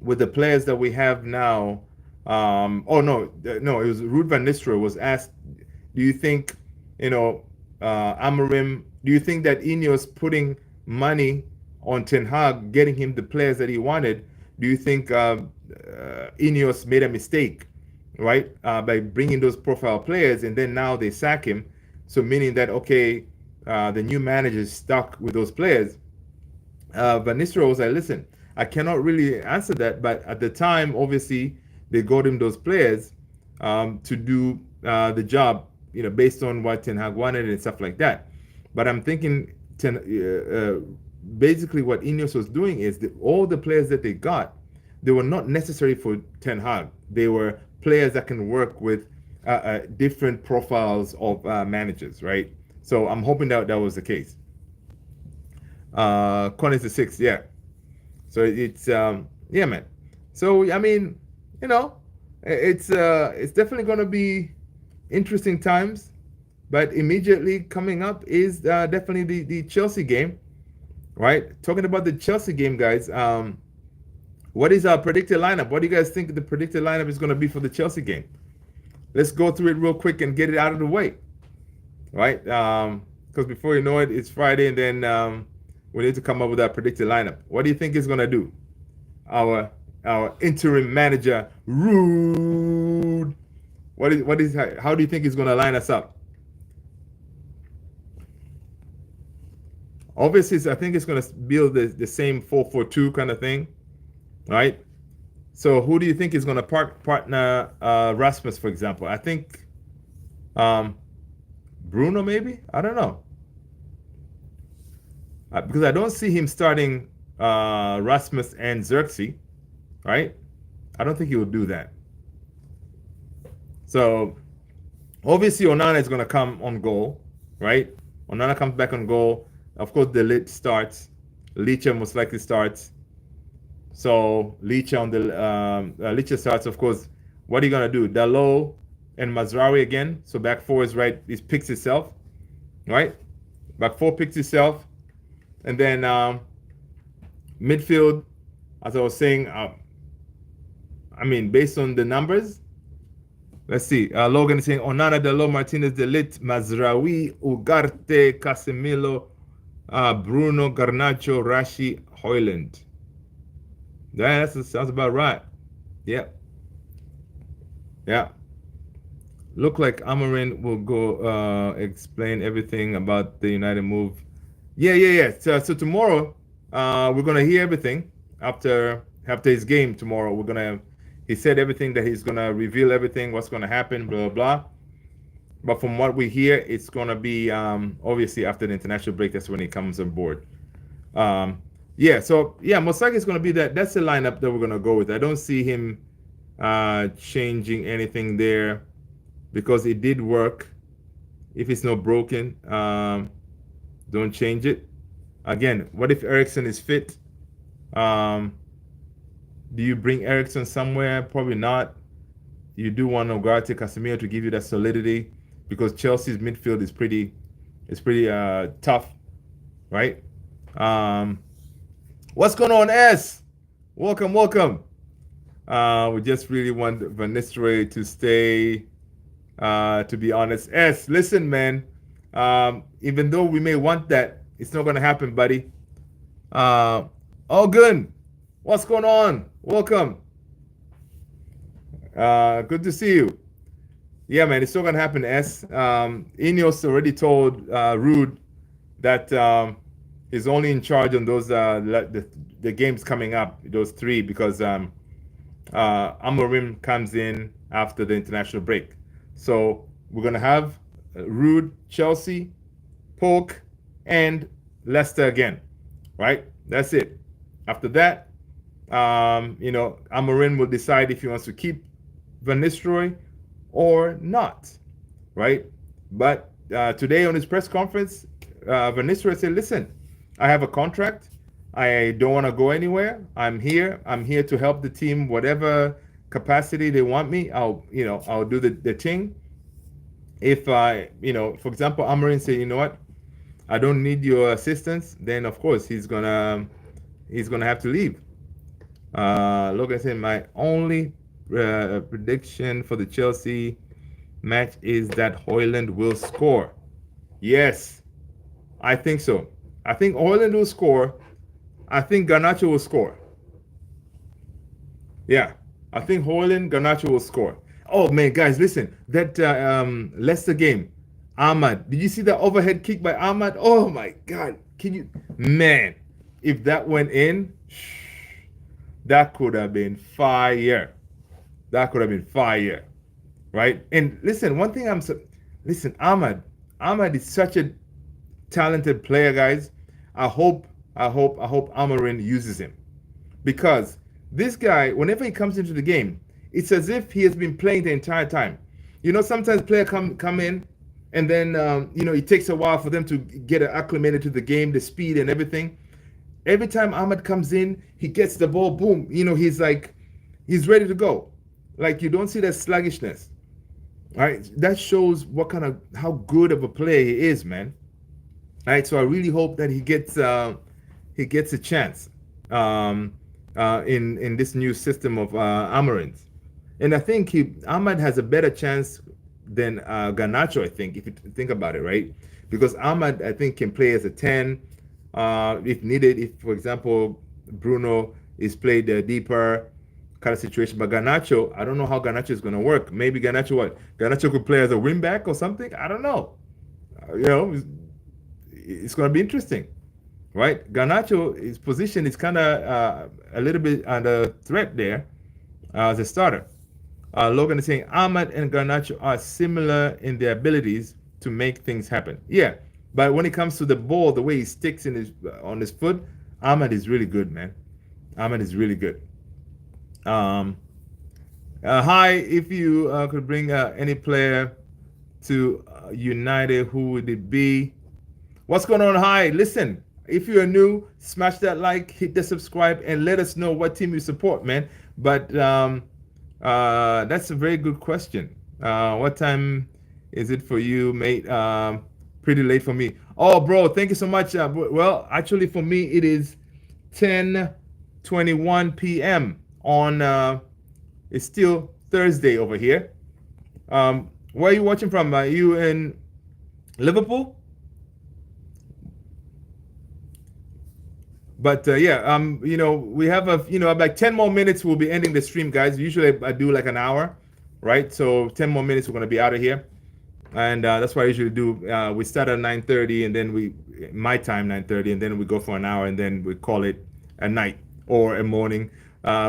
with the players that we have now. It was Ruud van Nistelrooy was asked, do you think, Amorim, do you think that Ineos putting money on Ten Hag, getting him the players that he wanted, do you think Ineos made a mistake, right, by bringing those profile players and then now they sack him? So meaning that, okay, the new manager is stuck with those players. Van Nistelrooy was like, listen, I cannot really answer that, but at the time, obviously, they got him those players to do the job, based on what Ten Hag wanted and stuff like that. But I'm thinking, basically what Ineos was doing is that all the players that they got, they were not necessary for Ten Hag. They were players that can work with different profiles of managers, right? So I'm hoping that was the case. Con the 6, yeah. So it's man. So I mean. It's definitely going to be interesting times, but immediately coming up is definitely the Chelsea game, right? Talking about the Chelsea game, guys. What is our predicted lineup? What do you guys think the predicted lineup is going to be for the Chelsea game? Let's go through it real quick and get it out of the way, right? Because before you know it, it's Friday, and then we need to come up with our predicted lineup. What do you think is going to do? Our interim manager, Ruud. How do you think he's going to line us up? Obviously, I think it's going to build the same 4-4-2 kind of thing, right? So who do you think is going to partner Rasmus, for example? I think Bruno, maybe? I don't know. Because I don't see him starting Rasmus and Xerxes. Right? I don't think he will do that. So, obviously, Onana is going to come on goal, right? Onana comes back on goal. Of course, the Lit starts. Licha most likely starts. So, Licha on the Licha starts. Of course, what are you going to do? Dalot and Mazraoui again. So, back four is right. It picks itself, right? Back four picks itself. And then midfield, as I was saying, based on the numbers, let's see. Logan is saying Onana, Dalot, Martinez, Delit, Mazraoui, Ugarte, Casemiro, Bruno, Garnacho, Rashi, Højlund. That sounds about right. Yeah. Look like Amorim will go explain everything about the United move. Yeah. So tomorrow, we're gonna hear everything after his game tomorrow. We're gonna. He said everything that he's gonna reveal everything, what's gonna happen, blah blah blah. But from what we hear, it's gonna be obviously after the international break. That's when he comes on board. Yeah. So yeah, Mosaki is gonna be that. That's the lineup that we're gonna go with. I don't see him changing anything there because it did work. If it's not broken, don't change it. Again, what if Ericsson is fit? Um, do you bring Ericsson somewhere? Probably not. You do want Ugarte Casemiro to give you that solidity because Chelsea's midfield is pretty tough, right? Um, what's going on, S? Welcome. We just really want Van Nistelrooy to stay. To be honest, S, listen, man. Even though we may want that, it's not gonna happen, buddy. Ogun, what's going on? Welcome. Good to see you. Yeah, man, it's not gonna happen. S. Ineos already told Ruud that he's only in charge on those the games coming up, those three, because Amorim comes in after the international break. So we're gonna have Ruud, Chelsea, Polk, and Leicester again, right? That's it. After that, Amorim will decide if he wants to keep Van Nistelrooy or not, right? But today on his press conference, Van Nistelrooy said, "Listen, I have a contract. I don't want to go anywhere. I'm here. I'm here to help the team, whatever capacity they want me. I'll do the thing. If for example, Amorim say, you know what, I don't need your assistance, then of course he's gonna have to leave." Look at him. My only prediction for the Chelsea match is that Højlund will score. Yes, I think so. I think Højlund will score. I think Garnacho will score. Yeah, I think Højlund, Garnacho will score. Oh man, guys, listen. That Leicester game, Ahmad. Did you see that overhead kick by Ahmad? Oh my God! Can you, man? If that went in, that could have been fire. That could have been fire, right? And listen, one thing listen, Ahmad is such a talented player, guys. I hope Amorim uses him, because this guy, whenever he comes into the game, it's as if he has been playing the entire time. Sometimes players come in, and then it takes a while for them to get acclimated to the game, the speed and everything. Every time Ahmad comes in, he gets the ball, boom. He's he's ready to go. Like, you don't see that sluggishness. Right? That shows how good of a player he is, man. Right? So I really hope that he gets a chance in this new system of Amorim's. And I think Ahmad has a better chance than Garnacho, I think, if you think about it, right? Because Ahmad, I think, can play as a 10 if needed. If, for example, Bruno is played deeper kind of situation. But Garnacho, I don't know how Garnacho is going to work. Maybe Garnacho could play as a wing back or something. I don't know. It's going to be interesting, right? Garnacho, his position is kind of a little bit under threat there as a starter. Logan is saying Ahmad and Garnacho are similar in their abilities to make things happen. Yeah, but when it comes to the ball, the way he sticks on his foot, Ahmad is really good, man. Ahmad is really good. Hi, if you could bring any player to United, who would it be? What's going on? Hi, listen. If you are new, smash that like, hit the subscribe, and let us know what team you support, man. But that's a very good question. What time is it for you, mate? Pretty late for me. Oh, bro, thank you so much. Well, actually, for me, it is 10:21 p.m. on. It's still Thursday over here. Where are you watching from? Are you in Liverpool? But we have like 10 more minutes. We'll be ending the stream, guys. Usually I do like an hour, right? So 10 more minutes, we're going to be out of here. And that's what I usually do. We start at 9:30, and then my time 9:30, and then we go for an hour, and then we call it a night or a morning.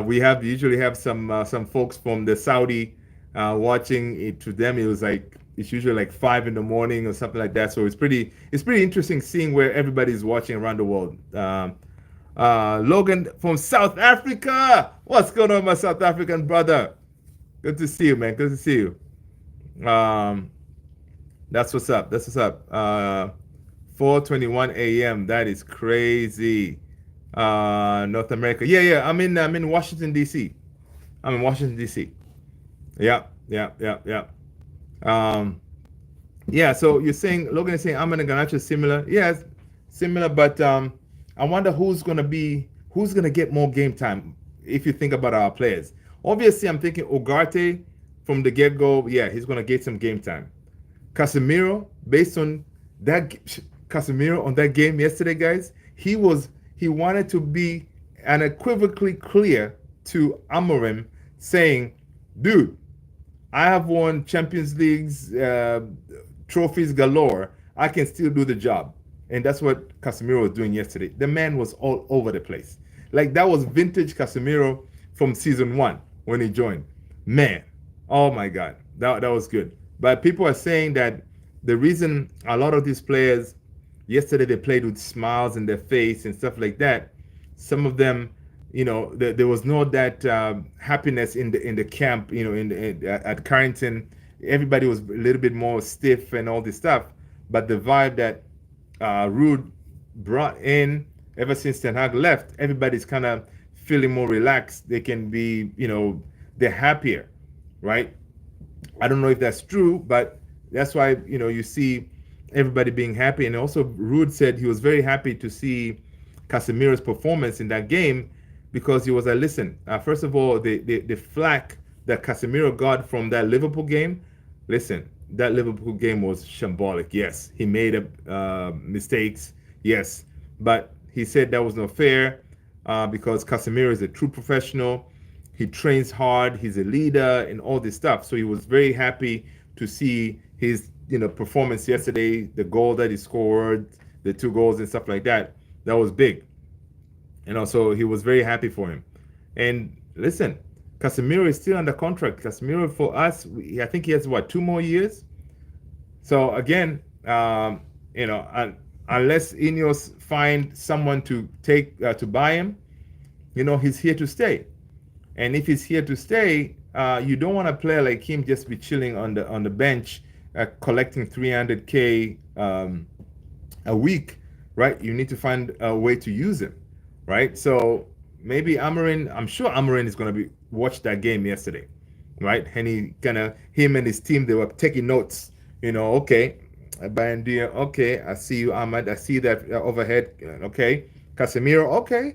We usually have some folks from the Saudi watching it. To them, it was like it's usually like 5 in the morning or something like that. So it's pretty interesting seeing where everybody's watching around the world. Logan from South Africa, what's going on, my South African brother? Good to see you, man. Good to see you. That's what's up. That's what's up. 4:21 a.m. That is crazy. North America. Yeah, yeah. I'm in Washington D.C. I'm in Washington D.C. Yeah, yeah, yeah, yeah. Um, yeah. So you're saying Logan is saying I'm gonna Ganacho similar. Yes, similar, but I wonder who's gonna get more game time if you think about our players. Obviously, I'm thinking Ugarte from the get go. Yeah, he's gonna get some game time. Casemiro, based on that Casemiro on that game yesterday, guys, he wanted to be unequivocally clear to Amorim, saying, "Dude, I have won Champions Leagues, trophies galore. I can still do the job." And that's what Casemiro was doing yesterday. The man was all over the place. Like that was vintage Casemiro from season one when he joined. Man, oh my God, that was good. But people are saying that the reason a lot of these players yesterday they played with smiles in their face and stuff like that. Some of them, there was no that happiness in the camp. At Carrington, everybody was a little bit more stiff and all this stuff. But the vibe that Ruud brought in ever since Ten Hag left, everybody's kind of feeling more relaxed. They can be, they're happier, right? I don't know if that's true, but that's why you see everybody being happy. And also, Ruud said he was very happy to see Casemiro's performance in that game because he was like, listen, first of all, the flack that Casemiro got from that Liverpool game, listen, that Liverpool game was shambolic. Yes, he made mistakes. Yes, but he said that was not fair because Casemiro is a true professional. He trains hard. He's a leader and all this stuff. So he was very happy to see his performance yesterday, the goal that he scored, the 2 goals and stuff like that. That was big. So he was very happy for him. And listen, Casemiro is still under contract. Casemiro for us, I think he has 2 more years. So again, unless Ineos find someone to take to buy him, he's here to stay. And if he's here to stay, you don't want a player like him just be chilling on the bench, collecting 300K a week, right? You need to find a way to use him, right? So maybe Amorim, I'm sure Amorim is going to watch that game yesterday, right? And him and his team, they were taking notes. Okay, Bandia, okay, I see you, Ahmad. I see that overhead. Okay, Casemiro, okay,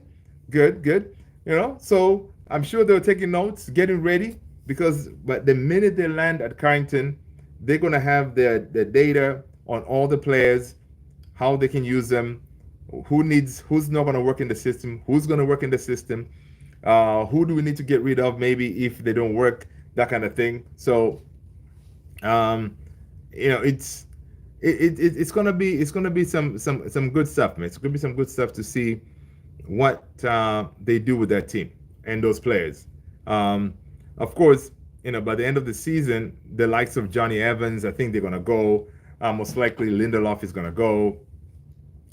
good. So I'm sure they were taking notes, getting ready, but the minute they land at Carrington, they're gonna have the data on all the players, how they can use them, who's not gonna work in the system, who's gonna work in the system, who do we need to get rid of maybe if they don't work, that kind of thing. So, it's gonna be some good stuff, man. It's gonna be some good stuff to see what they do with that team and those players. Of course, by the end of the season, the likes of Johnny Evans, I think they're gonna go. Most likely, Lindelof is gonna go.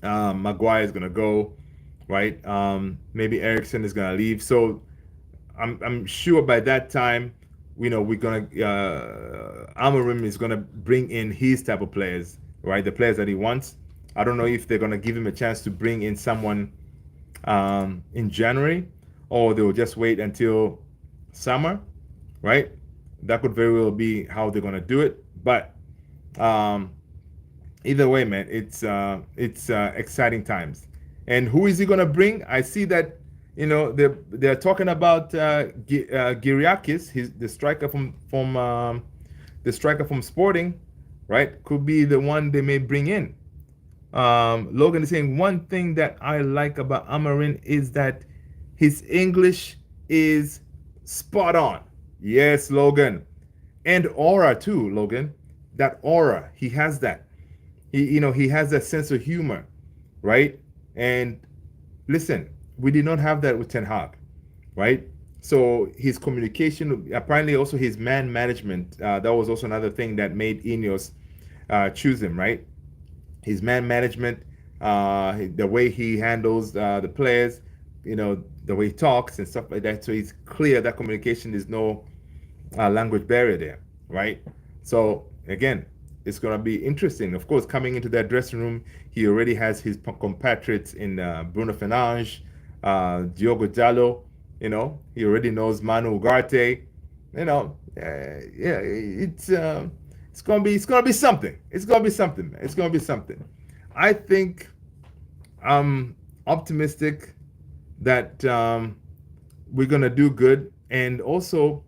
Maguire is gonna go, right? Maybe Ericsson is gonna leave. So I'm sure by that time, we're gonna Amorim is gonna bring in his type of players, right? The players that he wants. I don't know if they're gonna give him a chance to bring in someone in January, or they will just wait until summer, right? That could very well be how they're gonna do it. But either way, man, it's exciting times. And who is he gonna bring? I see that they're talking about Gyriakis, the striker from Sporting, right? Could be the one they may bring in. Logan is saying one thing that I like about Amorim is that his English is spot on. Yes, Logan. and aura too, Logan. That aura, he has that. He has that sense of humor, right? And listen, we did not have that with Ten Hag, right? So his communication, apparently also his man management, that was also another thing that made Ineos choose him, right? His man management, the way he handles the players, the way he talks and stuff like that. So it's clear that communication is no language barrier there, right? So again, it's going to be interesting. Of course, coming into that dressing room, he already has his compatriots in Bruno Fernandes, Diogo Dallo. He already knows Manu Ugarte. Yeah, it's gonna be something. It's gonna be something. It's gonna be something. I think I'm optimistic that we're gonna do good, and also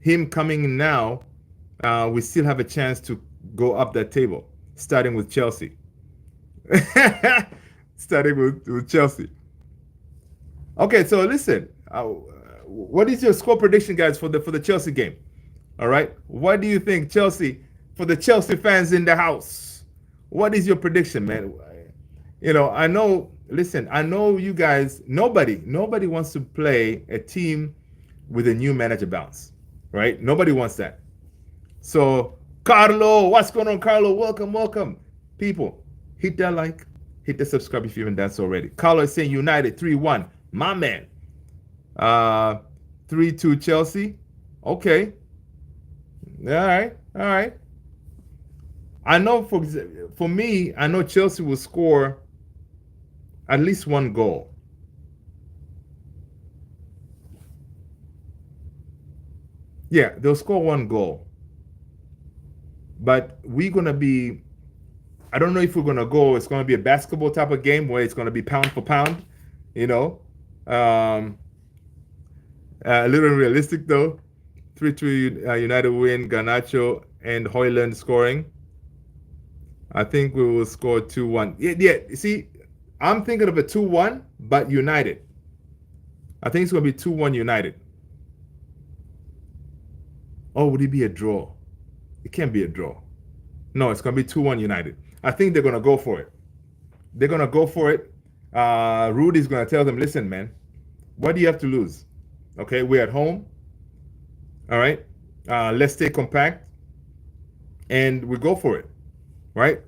him coming in now, we still have a chance to go up that table, starting with Chelsea. Starting with Chelsea. Okay, so listen, what is your score prediction, guys, for the Chelsea game? All right, what do you think, Chelsea? For the Chelsea fans in the house, what is your prediction, man? I know. Listen, I know you guys. Nobody wants to play a team with a new manager bounce, right? Nobody wants that. So, Carlo, what's going on, Carlo? Welcome, welcome. People, hit that like, hit the subscribe if you haven't done so already. Carlo is saying United 3-1. My man. 3-2 Chelsea. Okay. All right. All right. I know for me, I know Chelsea will score at least one goal. Yeah, they'll score one goal. But we're going to be, I don't know if we're going to go, it's going to be a basketball type of game where it's going to be pound for pound, a little realistic though. 3-2 United win, Garnacho and Højlund scoring. I think we will score 2-1. Yeah, see, I'm thinking of a 2-1, but United. I think it's going to be 2-1 United. Oh, would it be a draw? It can't be a draw. No, it's going to be 2-1 United. I think they're going to go for it. They're going to go for it. Rudy's going to tell them, listen, man, what do you have to lose? Okay, we're at home. All right. Let's stay compact. And we go for it. Right?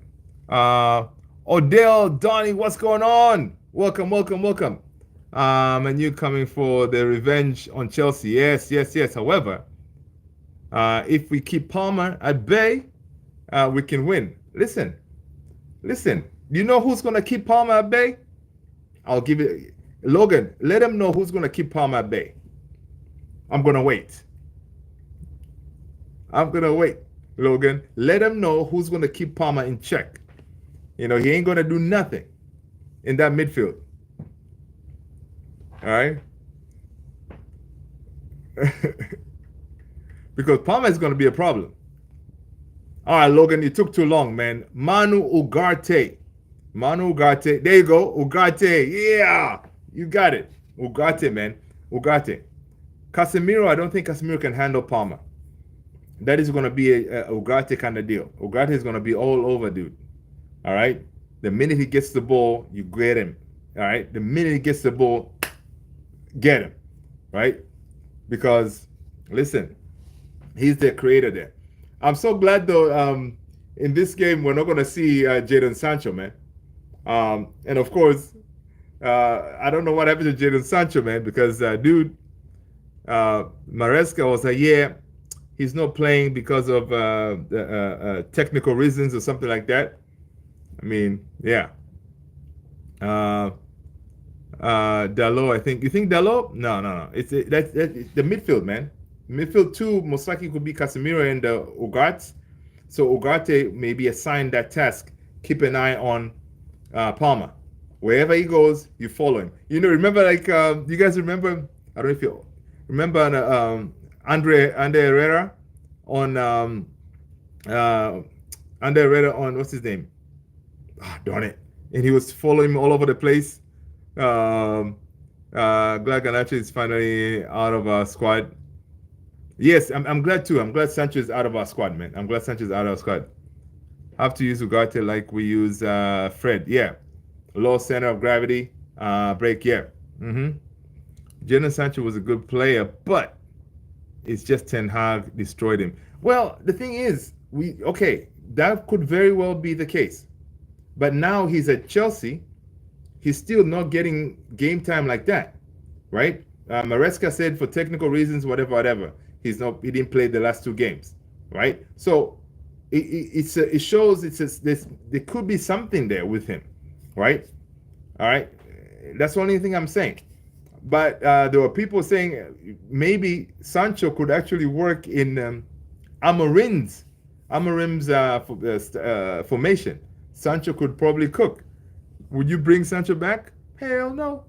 Odell, Donnie, what's going on? Welcome, welcome, welcome. And you coming for the revenge on Chelsea. Yes, yes, yes. However, if we keep Palmer at bay, we can win. Listen. You know who's going to keep Palmer at bay? I'll give it. Logan, let him know who's going to keep Palmer at bay. I'm going to wait. Logan, let him know who's going to keep Palmer in check. He ain't going to do nothing in that midfield. All right? Because Palmer is going to be a problem. All right, Logan, it took too long, man. Manu Ugarte. There you go. Ugarte. Yeah. You got it. Ugarte, man. Ugarte. Casemiro, I don't think Casemiro can handle Palmer. That is going to be a Ugarte kind of deal. Ugarte is going to be all over, dude. All right? The minute he gets the ball, you get him. All right? The minute he gets the ball, get him. Right? Because, listen, he's the creator there. I'm so glad, though, in this game, we're not going to see Jadon Sancho, man. And, of course, I don't know what happened to Jadon Sancho, man, because, dude, Maresca was like, yeah, he's not playing because of technical reasons or something like that. I mean, yeah. Dalot, I think. You think Dalot? No. It's that's the midfield, man. Midfield 2 most likely could be Casemiro and Ugarte. So Ugarte may be assigned that task. Keep an eye on Palmer. Wherever he goes, you follow him. Remember, like, you guys remember? I don't know if you remember Andre Herrera on Andre Herrera on what's his name? Darn it! And he was following him all over the place. Glad Garnacho is finally out of our squad. Yes, I'm glad too. I'm glad Sancho is out of our squad, man. I'm glad Sancho is out of our squad. Have to use Ugarte like we use Fred. Yeah. Low center of gravity. Break, yeah. Mm-hmm. Jadon Sancho was a good player, but it's just Ten Hag destroyed him. Well, the thing is, that could very well be the case. But now he's at Chelsea. He's still not getting game time like that, right? Maresca said for technical reasons, whatever. He didn't play the last two games, right? So it shows there could be something there with him, right? All right, that's the only thing I'm saying. But there were people saying maybe Sancho could actually work in Amorim's formation. Sancho could probably cook. Would you bring Sancho back? Hell no.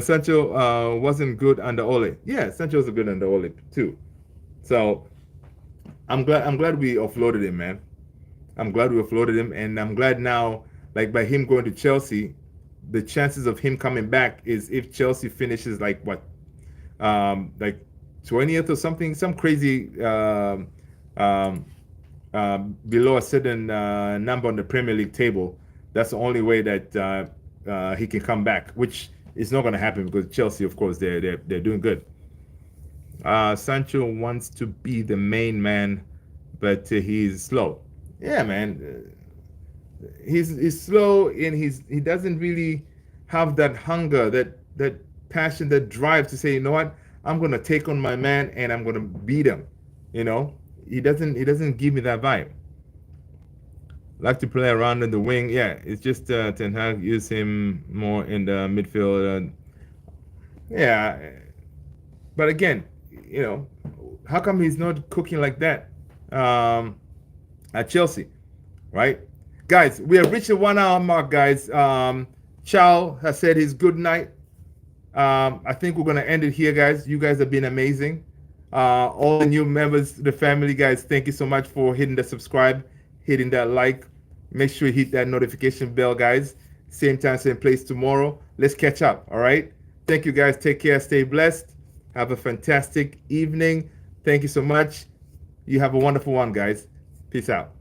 Sancho wasn't good under Ole. Yeah, Sancho was good under Ole too. So I'm glad we offloaded him, man. I'm glad we offloaded him, and I'm glad now, like by him going to Chelsea, the chances of him coming back is if Chelsea finishes like what, like 20th or something, some crazy below a certain number on the Premier League table. That's the only way that he can come back, which is not going to happen because Chelsea, of course, they're doing good. Sancho wants to be the main man, but he's slow. Yeah, man. He's slow and he doesn't really have that hunger, that passion, that drive to say, you know what, I'm gonna take on my man and I'm gonna beat him. You know, he doesn't give me that vibe. Like to play around in the wing. Yeah, it's just Ten Hag use him more in the midfield. Yeah, but again, you know, how come he's not cooking like that at Chelsea, right? Guys, we have reached the 1 hour mark, guys. Chow has said his good night. I think we're going to end it here, guys. You guys have been amazing. All the new members of the family, guys, thank you so much for hitting the subscribe, hitting that like. Make sure you hit that notification bell, guys. Same time, same place tomorrow. Let's catch up, all right? Thank you, guys. Take care. Stay blessed. Have a fantastic evening. Thank you so much. You have a wonderful one, guys. Peace out.